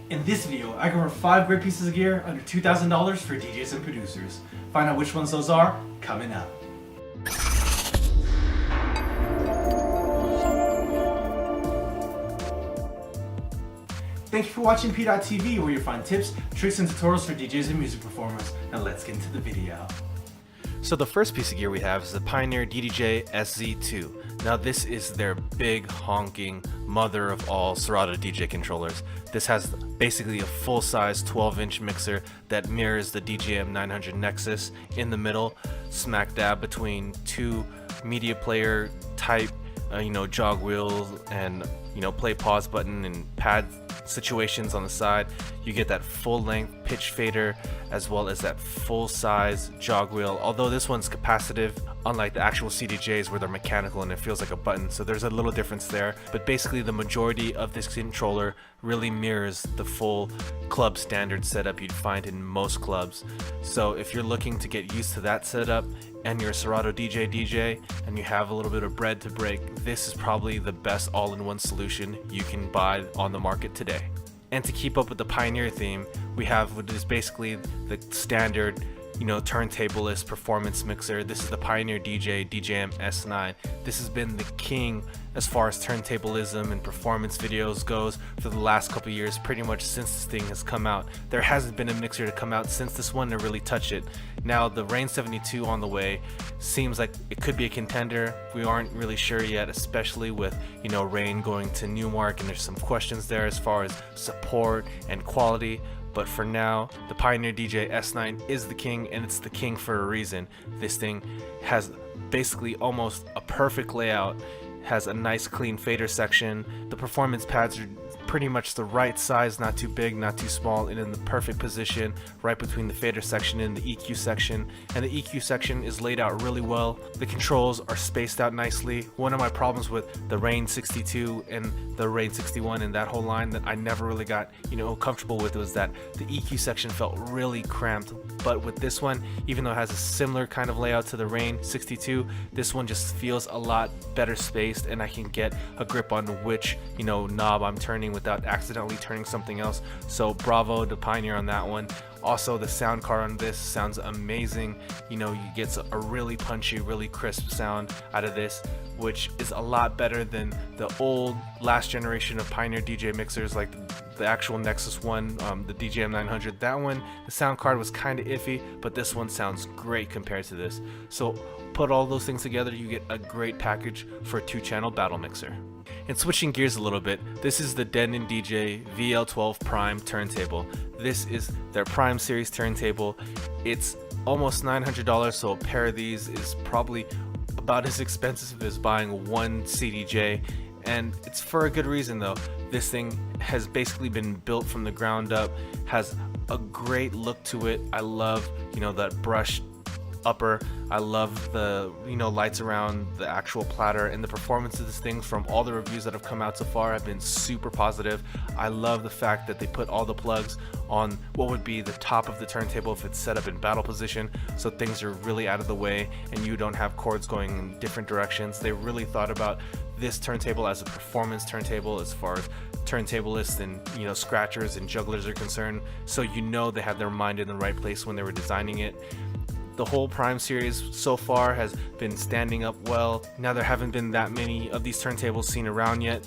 In this video, I cover 5 great pieces of gear under $2,000 for DJs and producers. Find out which ones those are coming up. Thank you for watching PDot TV, where you'll find tips, tricks, and tutorials for DJs and music performers. Now let's get into the video. So the first piece of gear we have is the Pioneer DDJ SZ2. Now this is their big honking mother of all Serato DJ controllers. This has basically a full-size 12-inch mixer that mirrors the DJ MS9 Nexus in the middle, smack dab between two media player type jog wheels and play pause button and pad situations on the side. You get that full length pitch fader as well as that full size jog wheel, although this one's capacitive, unlike the actual CDJs where they're mechanical and it feels like a button, so there's a little difference there. But basically the majority of this controller really mirrors the full club standard setup you'd find in most clubs. So if you're looking to get used to that setup and you're a Serato DJ and you have a little bit of bread to break, this is probably the best all-in-one solution you can buy on the market today. And to keep up with the Pioneer theme, we have what is basically the standard turntablist performance mixer. This is the Pioneer DJ MS9. This has been the king as far as turntablism and performance videos goes for the last couple years, pretty much since this thing has come out. There hasn't been a mixer to come out since this one to really touch it. Now the Rain 72 on the way seems like it could be a contender. We aren't really sure yet, especially with Rain going to Newmark, and there's some questions there as far as support and quality. But for now, the Pioneer DJ S9 is the king, and it's the king for a reason. This thing has basically almost a perfect layout, has a nice clean fader section. The performance pads are pretty much the right size, not too big, not too small, and in the perfect position right between the fader section and the EQ section. And the EQ section is laid out really well. The controls are spaced out nicely. One of my problems with the Rain 62 and the Rain 61 and that whole line that I never really got comfortable with was that the EQ section felt really cramped. But with this one, even though it has a similar kind of layout to the Rain 62, this one just feels a lot better spaced, and I can get a grip on which knob I'm turning without accidentally turning something else. So bravo to Pioneer on that one. Also, the sound card on this sounds amazing. You get a really punchy, really crisp sound out of this, which is a lot better than the old last generation of Pioneer DJ mixers, like the actual Nexus one, the DJ MS9. That one, the sound card was kind of iffy, but this one sounds great compared to this. So put all those things together, you get a great package for a 2-channel battle mixer. And switching gears a little bit, this is the Deadened DJ VL12 Prime turntable. This is their Prime series turntable. It's almost $900, so a pair of these is probably about as expensive as buying one CDJ, and it's for a good reason though. This thing has basically been built from the ground up, has a great look to it. I love that brushed upper. I love the lights around the actual platter, and the performance of this thing from all the reviews that have come out so far have been super positive. I love the fact that they put all the plugs on what would be the top of the turntable if it's set up in battle position, so things are really out of the way and you don't have cords going in different directions. They really thought about this turntable as a performance turntable as far as turntablists and scratchers and jugglers are concerned, so they had their mind in the right place when they were designing it. The whole Prime series so far has been standing up well. Now there haven't been that many of these turntables seen around yet,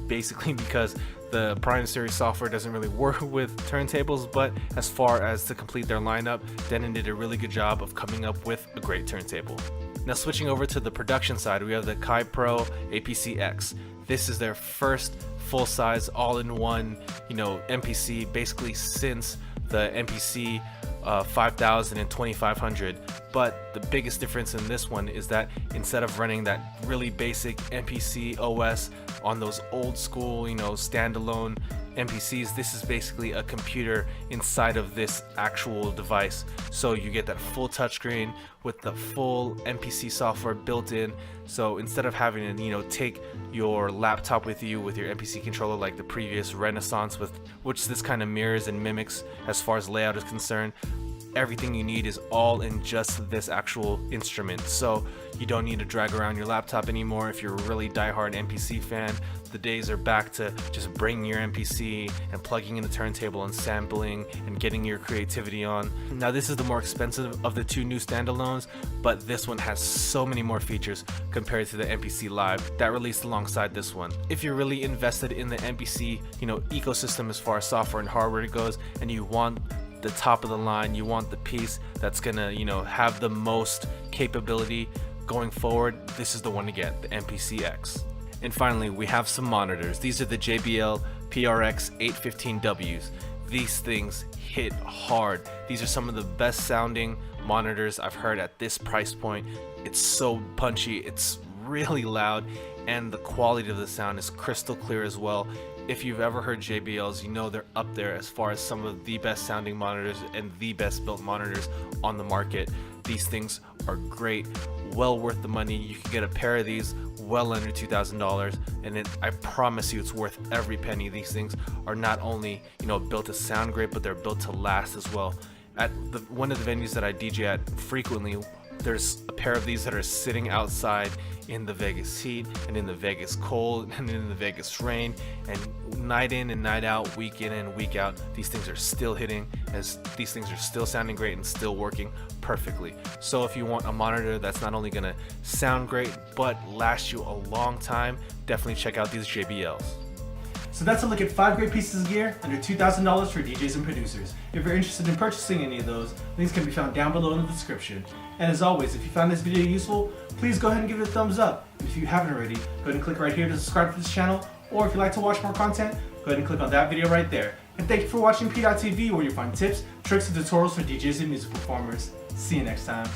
basically because the Prime series software doesn't really work with turntables, but as far as to complete their lineup, Deadened did a really good job of coming up with a great turntable. Now switching over to the production side, we have the Pro PCX. This is their first full-size all-in-one MPC, basically since the MPC 5000 and 2500. But the biggest difference in this one is that instead of running that really basic MPC OS on those old school standalone MPCs, this is basically a computer inside of this actual device. So you get that full touchscreen with the full MPC software built in. So instead of having to take your laptop with you with your MPC controller like the previous Renaissance, with which this kind of mirrors and mimics as far as layout is concerned, everything you need is all in just this actual instrument. So you don't need to drag around your laptop anymore. If you're a really diehard MPC fan, the days are back to just bringing your MPC and plugging in the turntable and sampling and getting your creativity on. Now this is the more expensive of the two new standalones, but this one has so many more features compared to the MPC Live that released alongside this one. If you're really invested in the MPC, ecosystem as far as software and hardware goes, and you want the top of the line, you want the piece that's gonna, have the most capability going forward, this is the one to get, the MPCX. And finally, we have some monitors. These are the JBL PRX 815Ws. These things hit hard. These are some of the best sounding monitors I've heard at this price point. It's so punchy, it's really loud, and the quality of the sound is crystal clear as well. If you've ever heard JBLs, you know they're up there as far as some of the best sounding monitors and the best built monitors on the market. These things are great, well worth the money. You can get a pair of these well under $2,000, and I promise you it's worth every penny. These things are not only built to sound great, but they're built to last as well. At one of the venues that I DJ at frequently, there's a pair of these that are sitting outside in the Vegas heat and in the Vegas cold and in the Vegas rain, and night in and night out, week in and week out, these things are still hitting, as these things are still sounding great and still working perfectly. So if you want a monitor that's not only gonna sound great but last you a long time, definitely check out these JBLs. So that's a look at 5 great pieces of gear under $2,000 for DJs and producers. If you're interested in purchasing any of those, links can be found down below in the description. And as always, if you found this video useful, please go ahead and give it a thumbs up. And if you haven't already, go ahead and click right here to subscribe to this channel. Or if you'd like to watch more content, go ahead and click on that video right there. And thank you for watching PDot TV, where you'll find tips, tricks, and tutorials for DJs and music performers. See you next time.